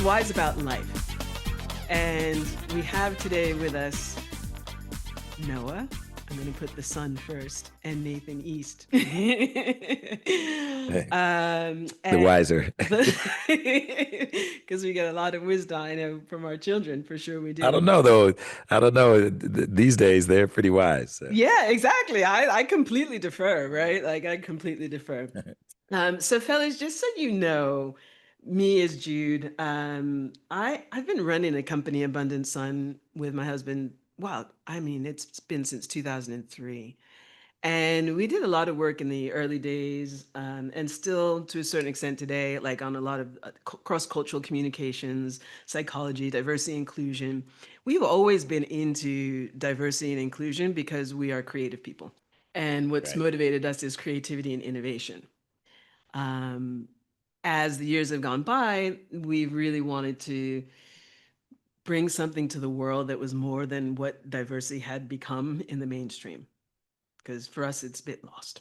Wise About Life. And we have today with us Noah. I'm going to put the son first, and Nathan East. Hey, the wiser. Because we get a lot of wisdom, I know, from our children. For sure we I do. don't know though. I don't know. These days they're pretty wise. So. Yeah, exactly. I completely defer, right? Like I completely defer. So fellas, just so you know, me as Jude, I've been running a company, Abundant Sun, with my husband. Well, I mean, it's been since 2003. And we did a lot of work in the early days, and still to a certain extent today, like on a lot of cross-cultural communications, psychology, diversity, inclusion. We've always been into diversity and inclusion because we are creative people. And what's Right. motivated us is creativity and innovation. Um, as the years have gone by, we've really wanted to bring something to the world that was more than what diversity had become in the mainstream. Because for us, it's a bit lost.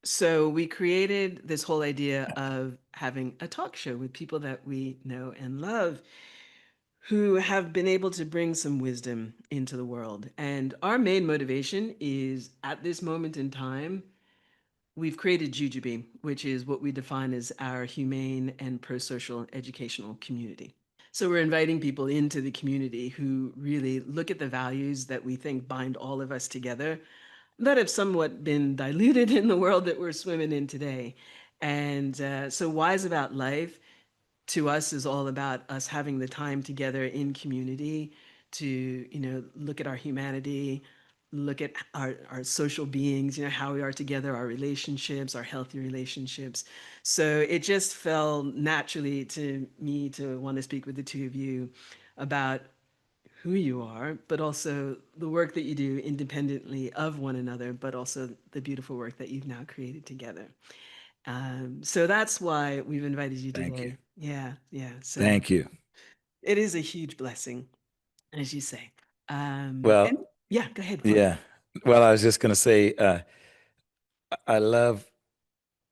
So we created this whole idea of having a talk show with people that we know and love who have been able to bring some wisdom into the world. And our main motivation is at this moment in time, we've created JuJuBee, which is what we define as our humane and pro-social educational community. So we're inviting people into the community who really look at the values that we think bind all of us together that have somewhat been diluted in the world that we're swimming in today. And so Wise About Life to us is all about us having the time together in community to, look at our humanity, look at our social beings, how we are together, our relationships, our healthy relationships. So it just fell naturally to me to want to speak with the two of you about who you are, but also the work that you do independently of one another, but also the beautiful work that you've now created together. So that's why we've invited you Thank you. today. Yeah, yeah. So Thank you. it is a huge blessing, as you say. Well, And yeah, go ahead, Flo. yeah. Well, I was just gonna say, I love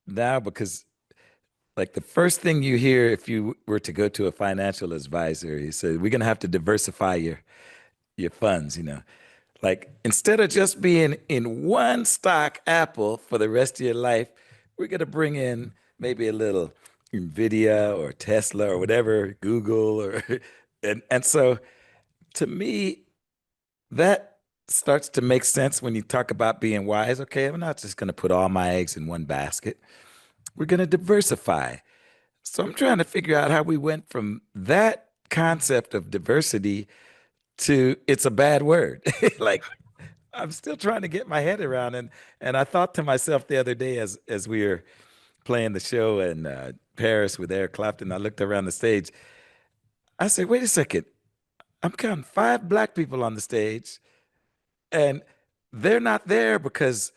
now because like the first thing you hear if you were to go to a financial advisor, he said, we're gonna have to diversify your funds, Like instead of just being in one stock Apple for the rest of your life, we're gonna bring in maybe a little Nvidia or Tesla or whatever, Google or and so to me that starts to make sense when you talk about being wise. Okay, I'm not just gonna put all my eggs in one basket. We're gonna diversify. So I'm trying to figure out how we went from that concept of diversity to it's a bad word. Like I'm still trying to get my head around and I thought to myself the other day as we were playing the show in Paris with Eric Clapton, I looked around the stage. I said, "Wait a second. I'm counting 5 black people on the stage and they're not there because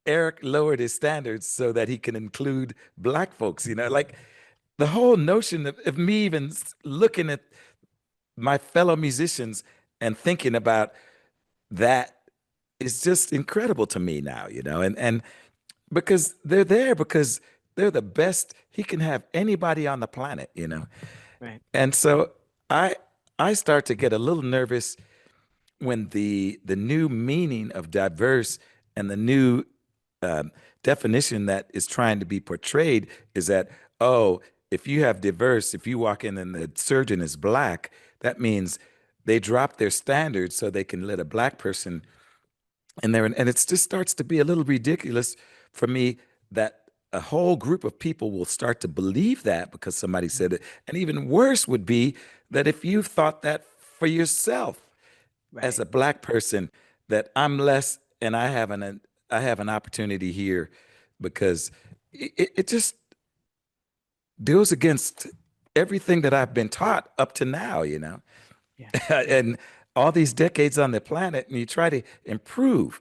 Eric lowered his standards so that he can include black folks, like the whole notion of me even looking at my fellow musicians and thinking about that is just incredible to me now, and because they're there because they're the best he can have anybody on the planet. Right. And so I I start to get a little nervous when the new meaning of diverse and the new um, definition that is trying to be portrayed is that, oh, if you have diverse, if you walk in and the surgeon is black, that means they drop their standards so they can let a black person in there. And it just starts to be a little ridiculous for me that a whole group of people will start to believe that because somebody said it. And even worse would be that if you thought that for yourself as Right. a black person, that I'm less and I have an opportunity here because it just goes against everything that I've been taught up to now. Yeah. Yeah. And all these decades on the planet, and you try to improve,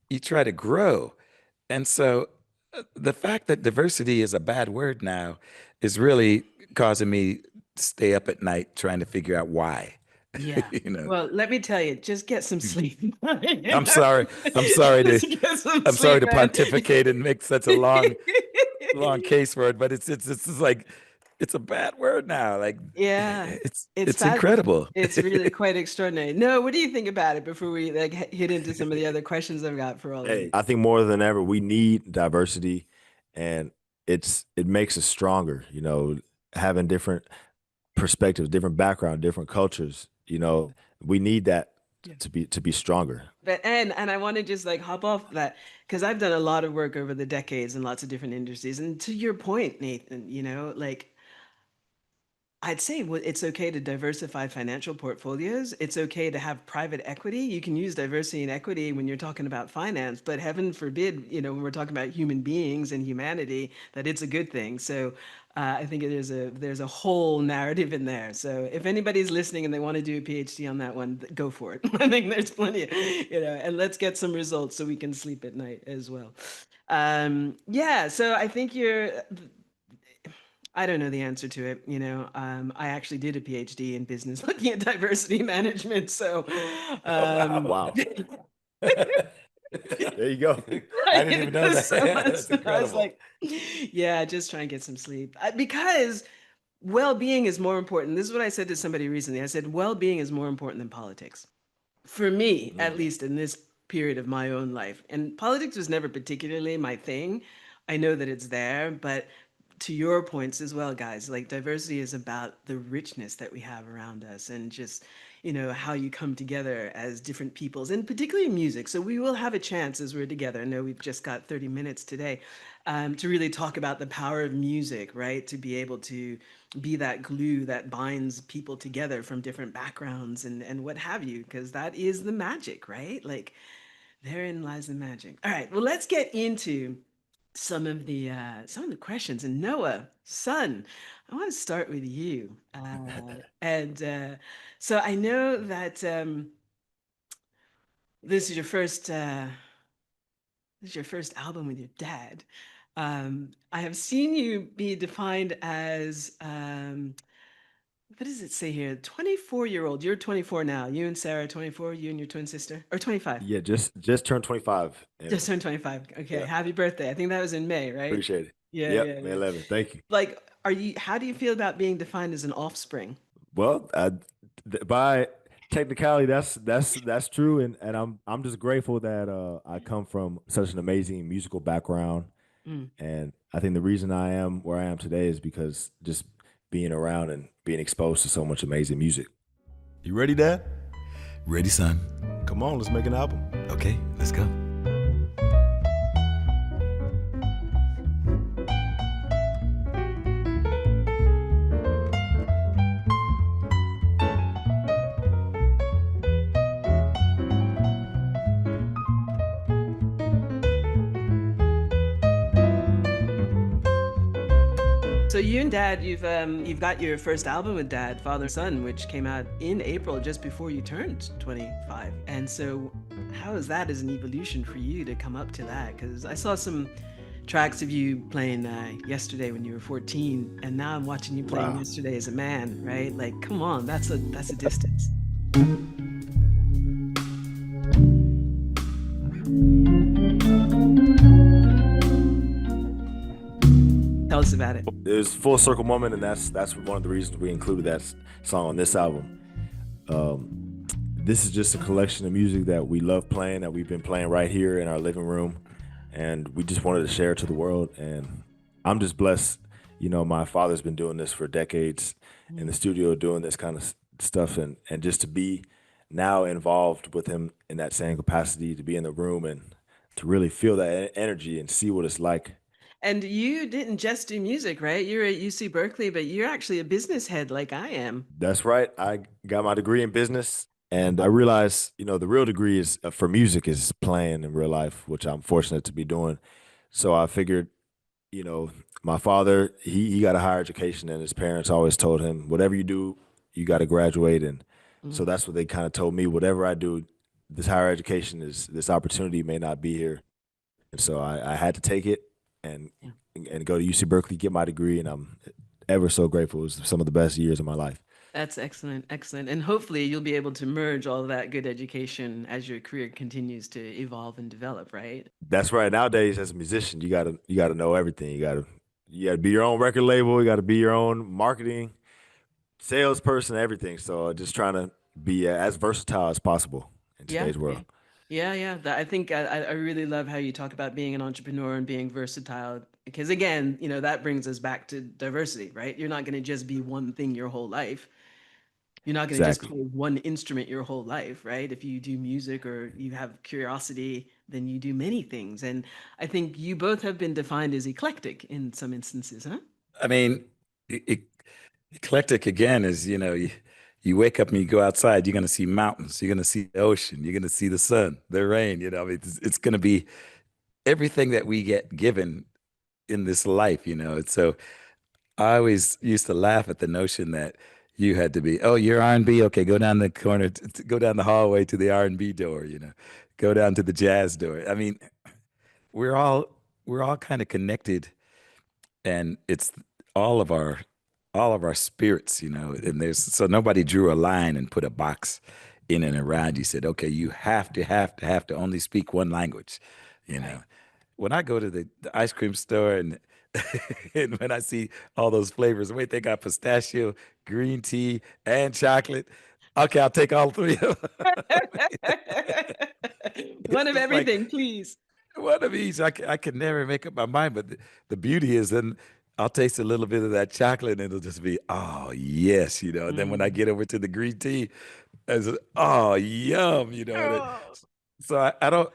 you try to grow. And so the fact that diversity is a bad word now is really causing me to stay up at night trying to figure out why. Yeah. you know. Well, let me tell you, just get some sleep. I'm sorry. I'm sorry to Just get some I'm sorry sleep, to man. pontificate and make such a long case for it, but it's just like it's a bad word now. Like Yeah, it's it's fat. incredible. It's really quite extraordinary. No, what do you think about it before we like hit into some of the other questions I've got for all of you? Hey, I think more than ever we need diversity, and it makes us stronger. Having different perspectives, different background, different cultures. We need that Yeah. to be stronger. But and I want to just like hop off that because I've done a lot of work over the decades in lots of different industries. And to your point, Nathan, like I'd say it's okay to diversify financial portfolios. It's okay to have private equity. You can use diversity and equity when you're talking about finance, but heaven forbid, when we're talking about human beings and humanity, that it's a good thing. So I think there's a whole narrative in there. So if anybody's listening and they want to do a PhD on that one, go for it. I think there's plenty, and let's get some results so we can sleep at night as well. Yeah, so I think I don't know the answer to it. I actually did a PhD in business looking at diversity management. So, Oh wow. Wow. There you go. I didn't even know that. so That's I was incredible. like, yeah, just try and get some sleep. Because well-being is more important. This is what I said to somebody recently. I said, well-being is more important than politics. For me, at Mm. least in this period of my own life. And politics was never particularly my thing. I know that it's there, but to your points as well, guys, like diversity is about the richness that we have around us and just, how you come together as different peoples and particularly in music. So we will have a chance as we're together. I know we've just got 30 minutes today to really talk about the power of music, right? To be able to be that glue that binds people together from different backgrounds and what have you, because that is the magic, right? Like therein lies the magic. All right, well, let's get into some of the questions. And Noah, son, I want to start with you. And so I know that this is your first album with your dad. I have seen you be defined as what does it say here? 24-year-old. You're 24 now. You and Sarah are 24. You and your twin sister, or 25. Yeah, just turned 25, Just and turned 25. Okay. yeah, Happy birthday. I think that was in May, right? appreciate it. Yeah, Yep, yeah, May yeah. 11th. Thank you. Like, how do you feel about being defined as an offspring? Well, by technicality, that's true, and I'm just grateful that I come from such an amazing musical background, Mm. and I think the reason I am where I am today is because just being around and being exposed to so much amazing music. You ready, Dad? Ready, son. Come on, let's make an album. Okay, let's go. So you and Dad, you've got your first album with Dad, Father Son, which came out in April just before you turned 25. And so, how is that as an evolution for you to come up to that? Because I saw some tracks of you playing yesterday when you were 14, and now I'm watching you playing Wow. yesterday as a man, right? Like, come on, that's a distance. Tell us about it. It was full circle moment, and that's one of the reasons we included that song on this album. This is just a collection of music that we love playing, that we've been playing right here in our living room, and we just wanted to share it to the world. And I'm just blessed. My father's been doing this for decades in the Mm. studio, doing this kind of stuff, and just to be now involved with him in that same capacity, to be in the room and to really feel that energy and see what it's like. And you didn't just do music, right? You're at UC Berkeley, but you're actually a business head like I am. That's right. I got my degree in business, and I realized, the real degree is for music is playing in real life, which I'm fortunate to be doing. So I figured, you know, my father, he got a higher education, and his parents always told him, whatever you do, you got to graduate. And so Mm. that's what they kind of told me. Whatever I do, this higher education is this opportunity may not be here, and so I had to take it and Yeah. and go to UC Berkeley, get my degree, and I'm ever so grateful. It was some of the best years of my life. That's excellent, excellent. And hopefully you'll be able to merge all of that good education as your career continues to evolve and develop, right? That's right. Nowadays, as a musician, you gotta know everything. You gotta You got to be your own record label. You got to be your own marketing, salesperson, everything. So just trying to be as versatile as possible in Yeah, today's yeah, world. yeah, yeah. I think I really love how you talk about being an entrepreneur and being versatile because again, that brings us back to diversity, right? You're not going to just be one thing your whole life. You're not going to just Exactly. play one instrument your whole life, right? If you do music or you have curiosity, then you do many things. And I think you both have been defined as eclectic in some instances, huh? I mean, eclectic again is, you wake up and you go outside, you're going to see mountains, you're going to see the ocean, you're going to see the sun, the rain, I mean, it's going to be everything that we get given in this life, And so I always used to laugh at the notion that you had to be, oh, you're R&B, okay, go down the corner, go down the hallway to the R&B door, go down to the jazz door. I mean, we're all we're all kind of connected, and it's all of our all of our spirits, and there's so nobody drew a line and put a box in and around you, said, okay, you have to only speak one language, you know Right. when I go to the ice cream store and and when I see all those flavors, wait, they got pistachio, green tea, and chocolate. Okay, I'll take all three of them. One It's of just like everything, please. one of each. I can never make up my mind, but the beauty is then I'll taste a little bit of that chocolate and it'll just be, oh, yes, And then when I Mm. get over to the green tea, it's, oh, yum, And Oh. so I don't,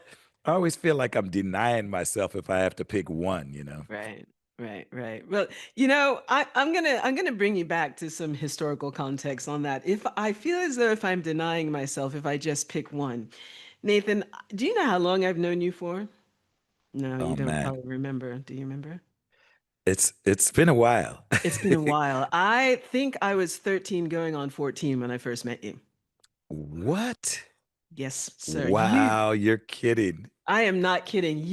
I always feel like I'm denying myself if I have to pick one. Right, right, right. Well, I'm gonna bring you back to some historical context on that. If I feel as though if I'm denying myself, if I just pick one, Nathan, do you know how long I've known you for? No, you Oh don't man, probably remember. Do you remember? it's been a while. It's been a while. I think I was 13 going on 14 when I first met you. What? Yes, sir. Wow, you're kidding. I am not kidding.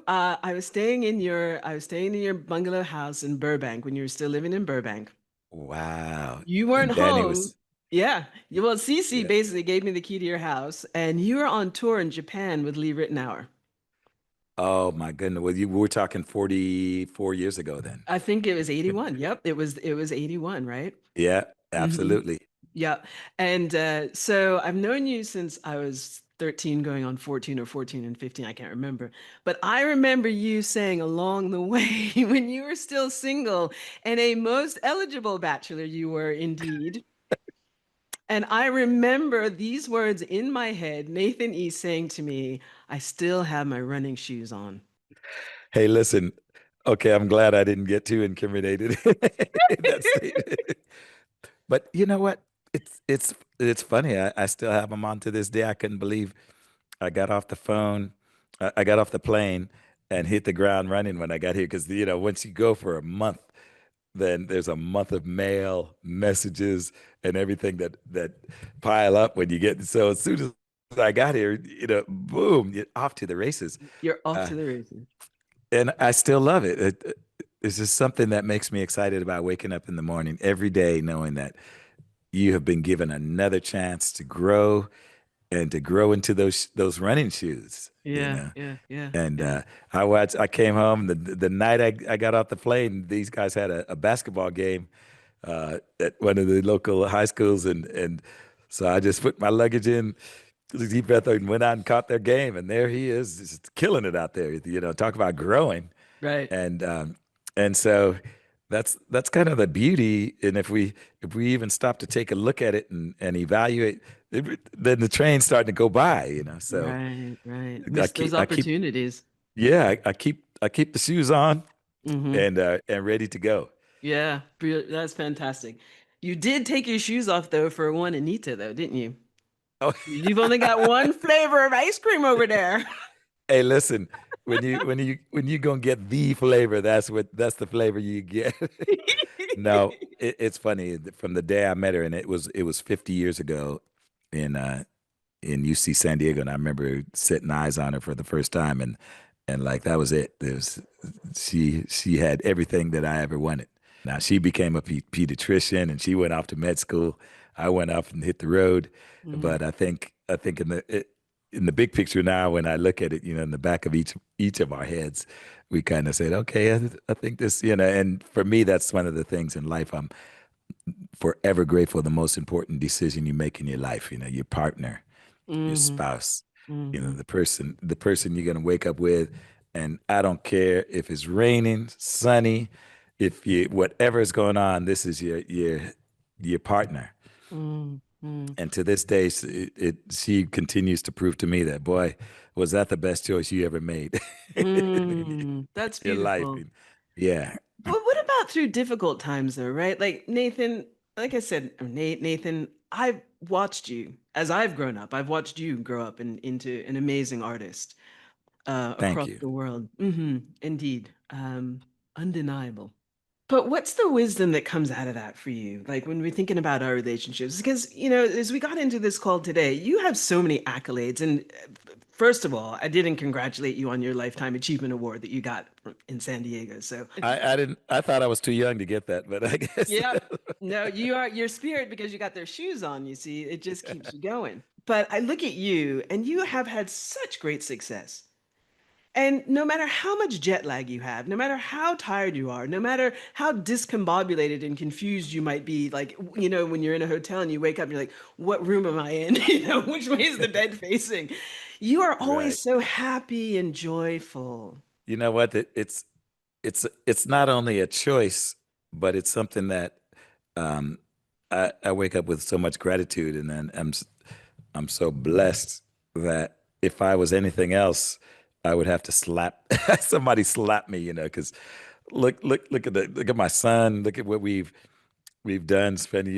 I was staying in your bungalow house in Burbank when you were still living in Burbank. Wow. You weren't And Danny home. was, Yeah. Well, Cece yeah. basically gave me the key to your house, and you were on tour in Japan with Lee Ritenour. Oh my goodness. Well, we're talking 44 years ago then. I think it was 81. Yep, it was 81, right? Yeah, Hmm. absolutely. Yeah. And so I've known you since I was 13 going on 14 or 14 and 15, I can't remember. But I remember you saying along the way when you were still single and a most eligible bachelor you were indeed. And I remember these words in my head, Nathan E saying to me, I still have my running shoes on. Hey, listen. Okay, I'm glad I didn't get too incriminated in that statement. But you know what? It's funny. I still have them on to this day. I couldn't believe I got off the phone. I got off the plane and hit the ground running when I got here because once you go for a month, then there's a month of mail, messages, and everything that pile up when you get. So as soon as I got here, boom, you're off to the races. You're off Uh, to the races. and I still love it. It's just something that makes me excited about waking up in the morning every day, knowing that you have been given another chance to grow and to grow into those running shoes. You Yeah, know. yeah, yeah, And yeah. I came home the night I got off the plane. These guys had a basketball game at one of the local high schools, and so I just put my luggage in, took a deep breath, and went out and caught their game. And there he is, just killing it out there. Talk about growing, Right. and um, and so that's kind of the beauty. And if we even stop to take a look at it and evaluate, then the train's starting to go by. So Right, right. I Miss those keep I keep opportunities. yeah, I keep the shoes on Hmm. and ready to go. Yeah, that's fantastic. You did take your shoes off though for one Anita though, didn't you? Oh, You've only got one flavor of ice cream over there. hey, listen, when you gonna get the flavor, that's the flavor you get. No, it's funny. From the day I met her, and it was 50 years ago in UC San Diego, and I remember setting eyes on her for the first time, and like that was it. She had everything that I ever wanted. Now she became a pediatrician, and she went off to med school. I went off and hit the road, Mhm. but I think in in the big picture now, when I look at it, in the back of each of our heads, we kind of said, okay, I think this, and for me, that's one of the things in life I'm forever grateful. The most important decision you make in your life, your partner, your Mm-hmm. spouse, Mm-hmm. the person you're gonna wake up with. And I don't care if it's raining, sunny, if you whatever is going on, this is your partner. Mm-hmm. And to this day, she continues to prove to me that, boy, was that the best choice you ever made in Mm, that's your life. beautiful. Yeah, But what about through difficult times though, right? Like Nathan, like I said, Nathan, I've watched you as I've grown up. I've watched you grow up into an amazing artist thank across you. the world. Indeed. Undeniable. But what's the wisdom that comes out of that for you? Like when we're thinking about our relationships, because, as we got into this call today, you have so many accolades. And first of all, I didn't congratulate you on your Lifetime Achievement Award that you got in San Diego. So, I didn't. I thought I was too young to get that, but I guess. yeah, no, you are your spirit because you got their shoes on, you see, it just keeps you going. But I look at you and you have had such great success. And no matter how much jet lag you have, no matter how tired you are, no matter how discombobulated and confused you might be, like, when you're in a hotel and you wake up, you're like, what room am I in? Which way is the bed facing? You are always Right. so happy and joyful. You know what? It's not only a choice, but it's something that um, I wake up with so much gratitude, and then I'm so blessed that if I was anything else, I would have to slap somebody slap me, because look at my son, look at what we've done, spending,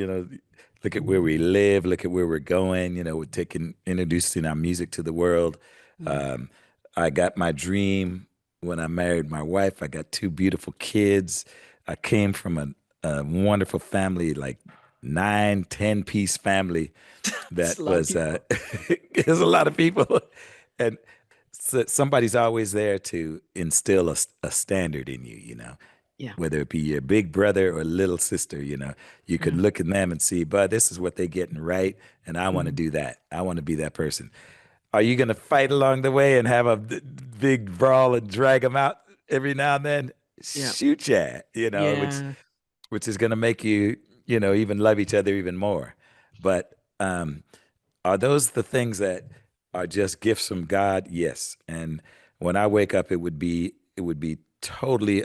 look at where we live, look at where we're going, we're introducing our music to the world. Mm. Um, I got my dream when I married my wife. I got two beautiful kids. I came from a wonderful family, like 9, 10 piece family It's that a lot of was people. there's a lot of people, and so somebody's always there to instill a standard in you, Yeah. whether it be your big brother or little sister, you Yeah. can look at them and see, but this is what they're getting right, and I want to Mhm. do that. I want to be that person. Are you going to fight along the way and have a big brawl and drag them out every now and then? Yeah. Shoot, yeah, Yeah. which is going to make you, even love each other even more. But are those the things that are just gifts from God? Yes. And when I wake up, it would be totally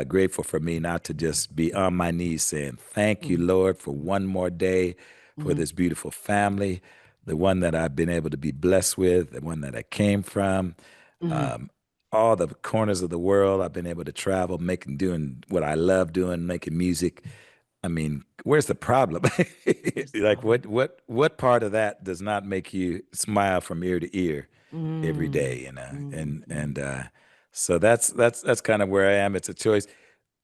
grateful for me not to just be on my knees saying, thank you, Mhm. Lord, for one more day, for Mhm. this beautiful family, the one that I've been able to be blessed with, the one that I came from, Mhm. um, all the corners of the world I've been able to travel, doing what I love doing, making music. I mean, where's the problem? Where's the Like problem? what part of that does not make you smile from ear to ear every Mm. day, And Mm. so that's kind of where I am. It's a choice.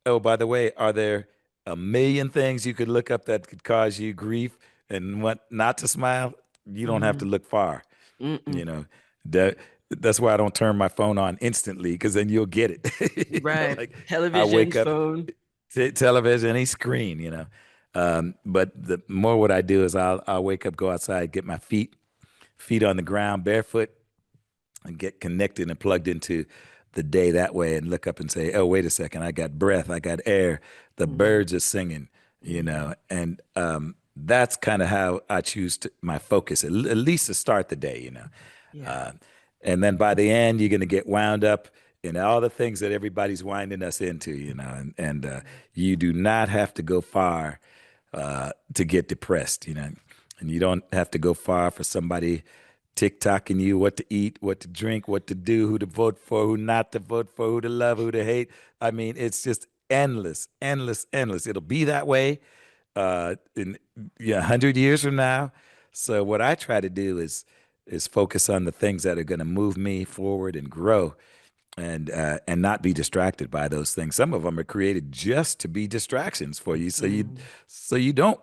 Oh, by the way, are there a million things you could look up that could cause you grief and want not to smile? You don't have to Mhm. look far, you Mm-mm. know. That that's why I don't turn my phone on instantly because then you'll get it. Right. Like I Television, wake up, phone. television, any screen. But the more what I do is I'll wake up, go outside, get my feet on the ground, barefoot, and get connected and plugged into the day that way and look up and say, oh, wait a second, I got breath, I got air, the Mhm. birds are singing, Mhm. and that's kind of how I choose my focus, at least to start the day. Yeah. Uh, and then by the end, you're going to get wound up in all the things that everybody's winding us into, and you do not have to go far to get depressed, and you don't have to go far for somebody TikToking you what to eat, what to drink, what to do, who to vote for, who not to vote for, who to love, who to hate. I mean, it's just endless, endless, endless. It'll be that way in 100 years from now. So what I try to do is focus on the things that are going to move me forward and grow and not be distracted by those things. Some of them are created just to be distractions for you, Mm. so you don't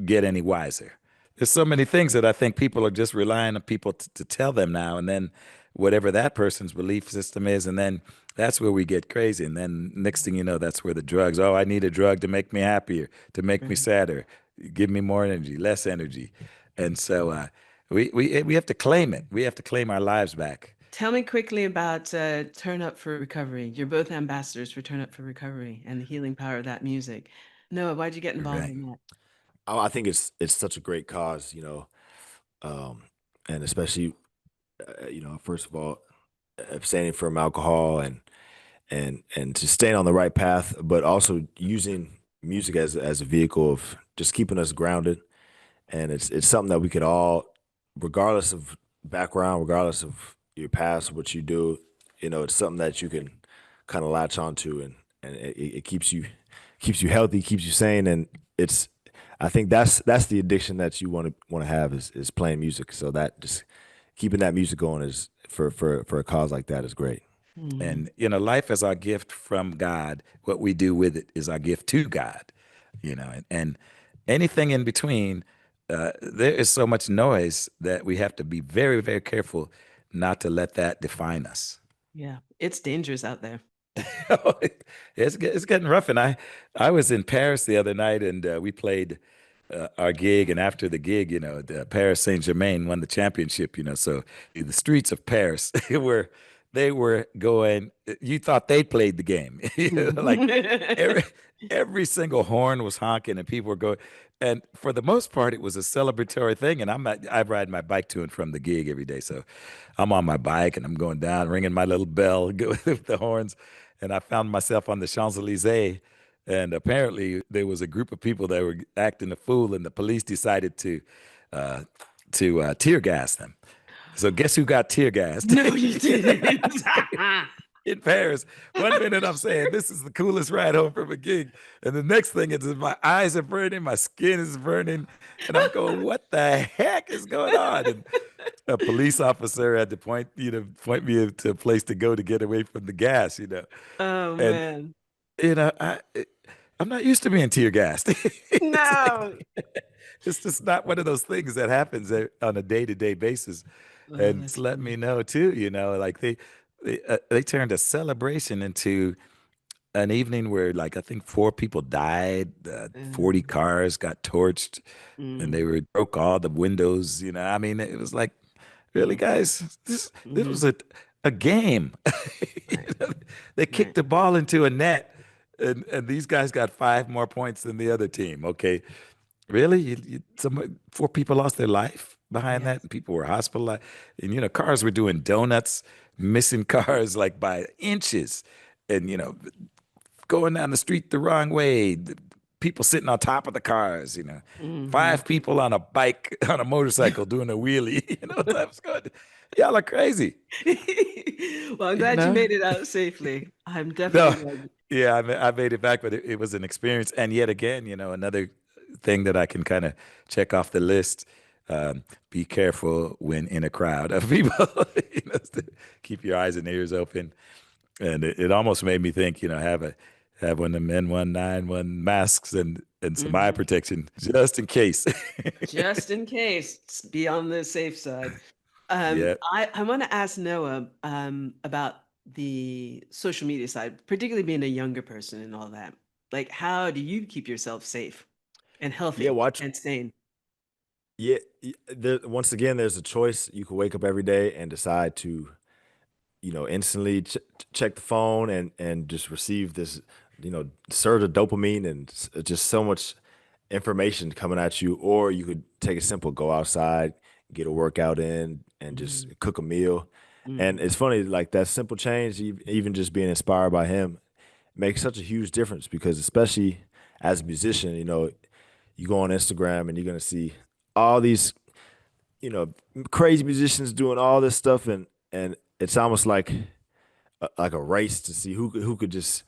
get any wiser. There's so many things that I think people are just relying on people to tell them now, and then whatever that person's belief system is, and then that's where we get crazy. And then next thing you know, that's where the drugs. Oh, I need a drug to make me happier, to make me Right. sadder, give me more energy, less energy, and so. We have to claim it. We have to claim our lives back. Tell me quickly about Turn Up for Recovery. You're both ambassadors for Turn Up for Recovery and the healing power of that music. Noah, why'd you get involved Right. in that? I think it's such a great cause, um, and especially, first of all, abstaining from alcohol and just staying on the right path, but also using music as a vehicle of just keeping us grounded. And it's something that we could all, regardless of background, regardless of your past, what you do, it's something that you can kind of latch onto, and it keeps you healthy, keeps you sane, and it's I think that's the addiction that you want to have is playing music. So that just keeping that music going is for a cause like that is great. Mm, And life is our gift from God. What we do with it is our gift to God. And anything in between, there is so much noise that we have to be very, very careful not to let that define us. yeah, it's dangerous out there. It's getting rough, and I was in Paris the other night, and we played our gig, and after the gig, the Paris Saint-Germain won the championship. So the streets of Paris they were going. You thought they played the game, like every every single horn was honking, and people were going. And for the most part, it was a celebratory thing. And I ride my bike to and from the gig every day, so I'm on my bike and I'm going down, ringing my little bell with the horns. And I found myself on the Champs Elysees, and apparently there was a group of people that were acting a fool, and the police decided uh, to tear gas them. So guess who got tear gassed? No, you didn't. In Paris. One minute I'm saying this is the coolest ride home from a gig, and the next thing is my eyes are burning, my skin is burning, and I'm going, "What the heck is going on?" And a police officer had to point me to a place to go to get away from the gas. Oh And man. you know, I I'm not used to being tear gassed. No. It's just not one of those things that happens on a day-to-day basis. Oh, And that's it's let funny. me know too, like they turned a celebration into an evening where, like, I think 4 people died, 40 Um, cars got torched, and mm, they broke all the windows. I mean, it was like, really, mm, guys, this mm-hmm. was a game. You Right, know, they kicked right. the ball into a net, and these guys got 5 more points than the other team. Okay, really? Some 4 people lost their life behind that, Yes. and people were hospitalized. And cars were doing donuts, missing cars like by inches, and going down the street the wrong way. People sitting on top of the cars. Hmm. 5 people on a bike on a motorcycle doing a wheelie. That's good. Y'all are crazy. Well, I'm You glad you know. made it out safely. I'm definitely No, glad. yeah, I made it back, but it was an experience. And yet again, another thing that I can kind of check off the list. Be careful when in a crowd of people. To keep your eyes and ears open. And it almost made me think, have one of them N191 masks and some eye Hmm. protection just in case. Just in case, be on the safe side. Yeah. I want to ask Noah about the social media side, particularly being a younger person and all that. Like, how do you keep yourself safe and Yeah, healthy watch. and sane? Yeah, once again, there's a choice. You can wake up every day and decide to, instantly check the phone and just receive this, surge of dopamine and just so much information coming at you. Or you could take a simple go outside, get a workout in, and just Mm, cook a meal. And mm, it's funny, like that simple change, even just being inspired by him, makes such a huge difference because especially as a musician, you go on Instagram and you're gonna see all these, you know, crazy musicians doing all this stuff, and it's almost like a race to see who could just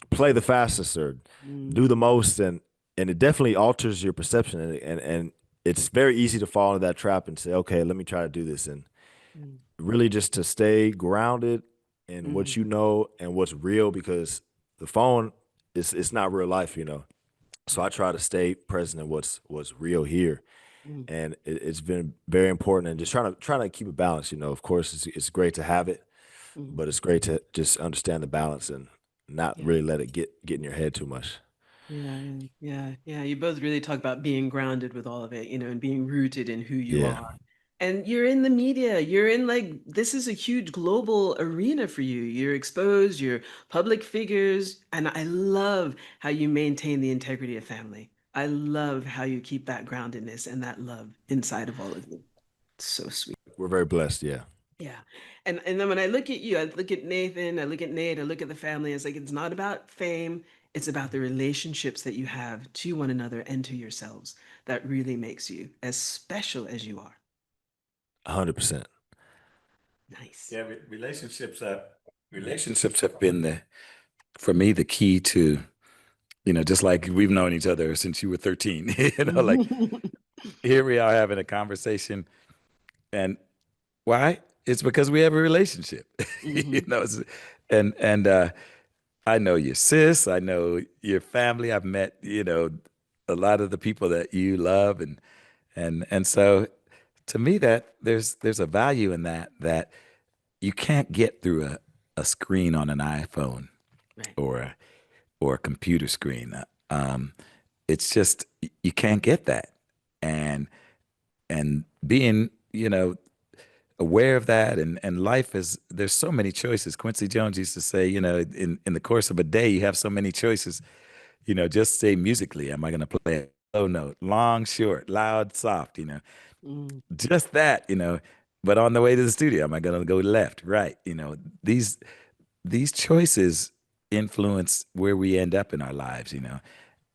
play the fastest or mm, do the most, and it definitely alters your perception, and it's very easy to fall into that trap and say, okay, let me try to do this, and mm, really just to stay grounded in what mm, you know and what's real because the phone is it's not real life. So I right. try to stay present in what's real here, Mm, and it's been very important. And just trying to keep it balanced. Of course, it's great to have it, mm, but it's great to just understand the balance and not yeah. really let it get in your head too much. Yeah. You both really talk about being grounded with all of it, and being rooted in who you Yeah. are. And you're in the media. You're in like this is a huge global arena for you. You're exposed, you're public figures, and I love how you maintain the integrity of family. I love how you keep that groundedness and that love inside of all of you. It's so sweet. We're very blessed. Yeah. Yeah. And then when I look at you, I look at Nathan, I look at Nate, I look at the family, it's like it's not about fame, it's about the relationships that you have to one another and to yourselves that really makes you as special as you are. 100%. Nice. Yeah, relationships have been for me the key to, just like we've known each other since you were 13. Like here we are having a conversation, and why? It's because we have a relationship. you Hmm. know, it's- and I know your sis, I know your family. I've met, a lot of the people that you love, and so to me that there's a value in that you can't get through a screen on an iPhone Right. or a computer screen. It's just you can't get that, and being aware of that, and life is there's so many choices. Quincy Jones used to say, in the course of a day, you have so many choices. Just say musically, am I going to play a low note, long, short, loud, soft? Mm, Just that. But on the way to the studio, am I going to go left, right? These these choices influence where we end up in our lives.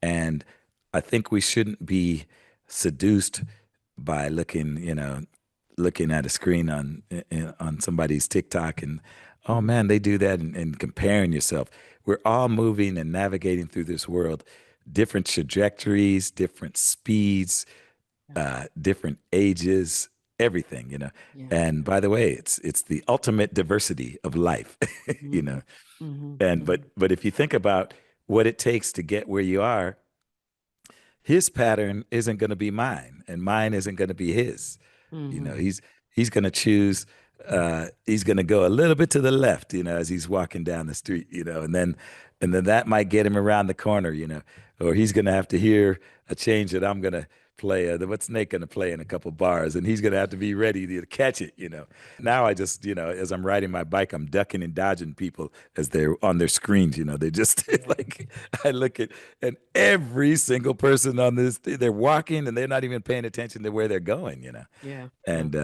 And I think we shouldn't be seduced by looking at a screen on somebody's TikTok and, oh mm, man, they do that, and comparing yourself. We're all moving and navigating through this world, different trajectories, different speeds, yeah. different ages, everything. Yeah. And by the way, it's the ultimate diversity of life, you Hmm. know. Hmm. And Hmm. but if you think about what it takes to get where you are, his pattern isn't going to be mine, and mine isn't going to be his. You know, Hmm. he's going to choose. He's going to go a little bit to the left, as he's walking down the street, and then that might get him around the corner, or he's going to have to hear a change that I'm going to play. What's Nate going to play in a couple bars, and he's going to have to be ready to catch it. Now I just, as I'm riding my bike, I'm ducking and dodging people as they're on their screens. They just Yeah. like I look at and every single person on this, they're walking and they're not even paying attention to where they're going. Yeah. Yeah. And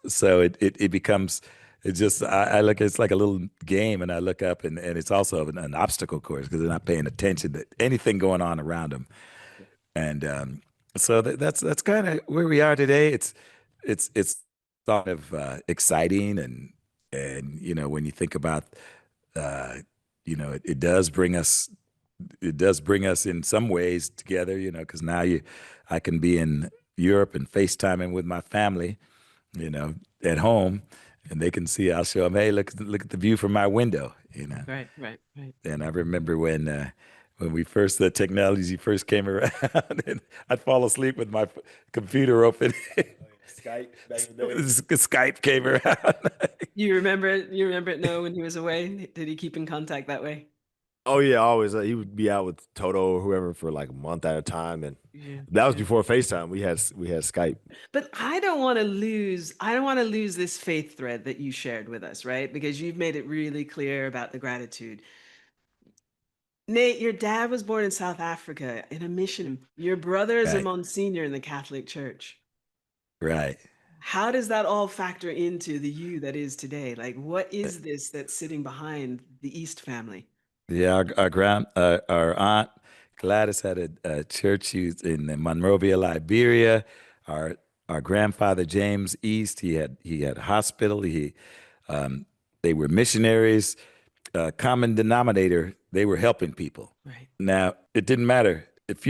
so it becomes it's just I look it's like a little game, and I look up, and it's also an obstacle course because they're not paying attention to anything going on around them. And so that's kind of where we are today. It's sort of exciting, and when you think about uh, it does bring us in some ways together, because now I can be in Europe and FaceTiming with my family, at home, and they can see. I'll show them, hey, look at the view from my window. Right. Right. Right. And I remember when the technology first came around, and I'd fall asleep with my computer open. Skype back in the day. Skype came around. You remember it? You remember it? No, when he was away, did he keep in contact that way? Oh yeah, always. He would be out with Toto or whoever for like a month at a time, and Yeah. that was Yeah. before FaceTime. We had Skype. But I don't want to lose this faith thread that you shared with us, right? Because you've made it really clear about the gratitude. Nate, your dad was born in South Africa in a mission. Your brother is a Right, Monsignor in the Catholic Church. right. How does that all factor into the you that is today? Like, what is this that's sitting behind the East family? Yeah, our aunt Gladys had a church. She was in Monrovia, Liberia. Our our grandfather James East, he had a hospital. Um, they were missionaries. Common denominator, they were helping people. Right. Now it didn't matter if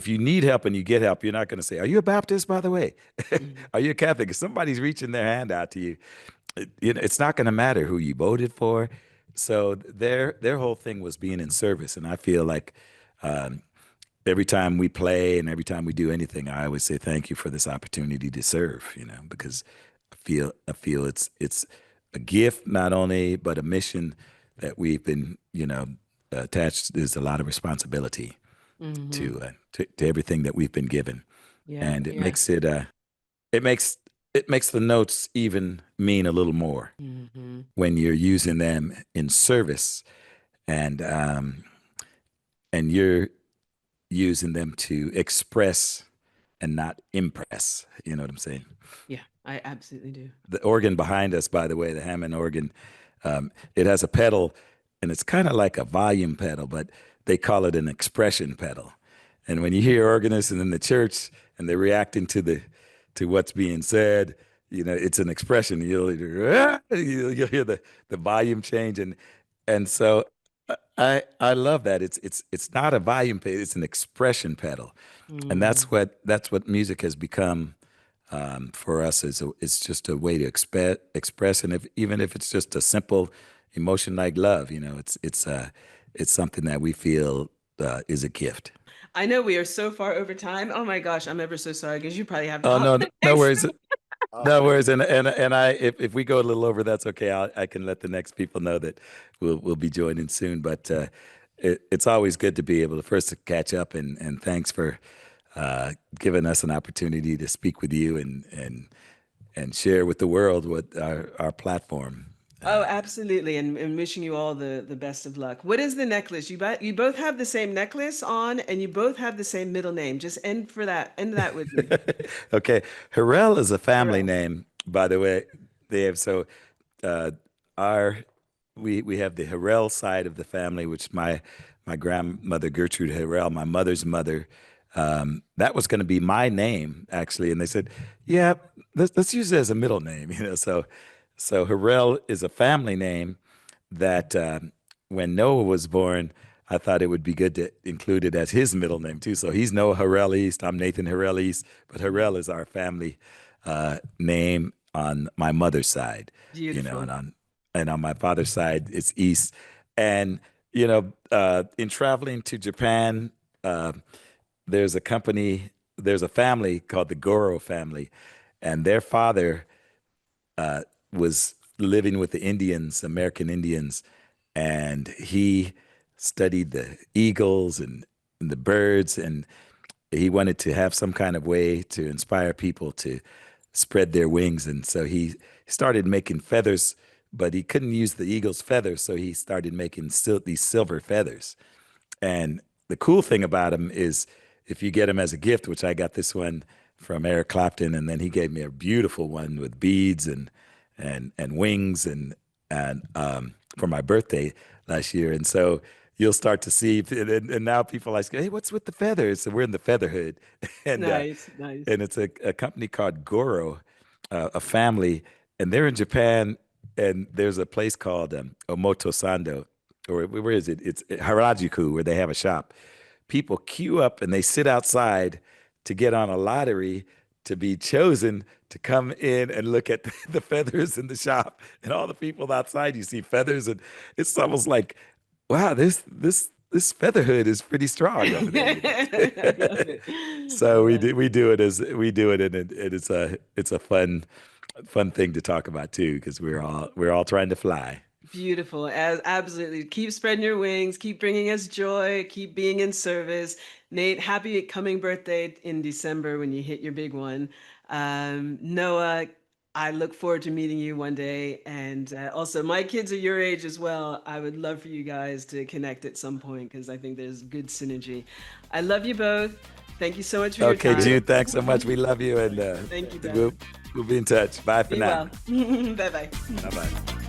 you need help and you get help. You're not going to say, "Are you a Baptist, by the way? Mhm. Are you a Catholic?" If somebody's reaching their hand out to you, it's not going to matter who you voted for. So their whole thing was being in service, and I feel like um, every time we play and every time we do anything, I always say thank you for this opportunity to serve. Because I feel it's a gift not only but a mission that we've been attached. There's a lot of responsibility. Mm-hmm. to everything that we've been given, Yeah. and it Yeah. makes it makes it makes the notes even mean a little more Mm-hmm. when you're using them in service, and you're using them to express and not impress. You know what I'm saying? Yeah, I absolutely do. The organ behind us, by the way, the Hammond organ, it has a pedal, and it's kind of like a volume pedal, but they call it an expression pedal. And when you hear organists in the church and they're reacting to what's being said, it's an expression. You'll hear the volume change, and so I love that. It's not a volume pedal; it's an expression pedal, and Mm. that's what music has become for us. It's just a way to express, and even if it's just a simple emotion like love, it's something that we feel is a gift. I know we are so far over time. Oh my gosh, I'm ever so sorry because you probably have to Oh hop no, on no next. worries. No worries, and if we go a little over, that's okay. I can let the next people know that we'll be joining soon. But it's always good to be able to first to catch up, and thanks for giving us an opportunity to speak with you and share with the world what our platform. Oh, absolutely. And wishing you all the best of luck. What is the necklace? You both have the same necklace on and you both have the same middle name. Just end that with me. Okay, Harrell is a family Harrell. name, by the way. They have so uh, our we have the Harrell side of the family, which my grandmother Gertrude Harrell, my mother's mother, that was going to be my name actually, and they said, "Yeah, let's use it as a middle name," So Harrell is a family name that when Noah was born, I thought it would be good to include it as his middle name too. So he's Noah Harrell East. I'm Nathan Harrell East, but Harrell is our family name on my mother's side, Beautiful. and on my father's side it's East. And in traveling to Japan, uh, there's a company, there's a family called the Goro family, and their father was living with the Indians, American Indians, and he studied the eagles and the birds, and he wanted to have some kind of way to inspire people to spread their wings, and so he started making feathers, but he couldn't use the eagle's feathers, so he started making these silver feathers. And the cool thing about them is if you get them as a gift, which I got this one from Eric Clapton, and then he gave me a beautiful one with beads and wings and for my birthday last year. And so you'll start to see, and now people ask, "Hey, what's with the feathers?" So we're in the Featherhood, and uh, Nice, nice. and it's a company called Goro, a family, and they're in Japan. And there's a place called Omotosando, or where is it? It's Harajuku, where they have a shop. People queue up and they sit outside to get on a lottery to be chosen to come in and look at the feathers in the shop. And all the people outside, you see feathers, and it's almost like, wow, this featherhood is pretty strong over there. I love it. So Yeah. we do it, and it's a fun thing to talk about too, because we're all trying to fly. Beautiful. As absolutely. Keep spreading your wings. Keep bringing us joy. Keep being in service. Nate, happy coming birthday in December when you hit your big one. Noah, I look forward to meeting you one day. And also, my kids are your age as well. I would love for you guys to connect at some point because I think there's good synergy. I love you both. Thank you so much for your Okay, time. Jude, thanks so much. We love you, and Thank you, we'll brother. we'll be in touch. Bye for Be now. well. Bye bye. Bye bye.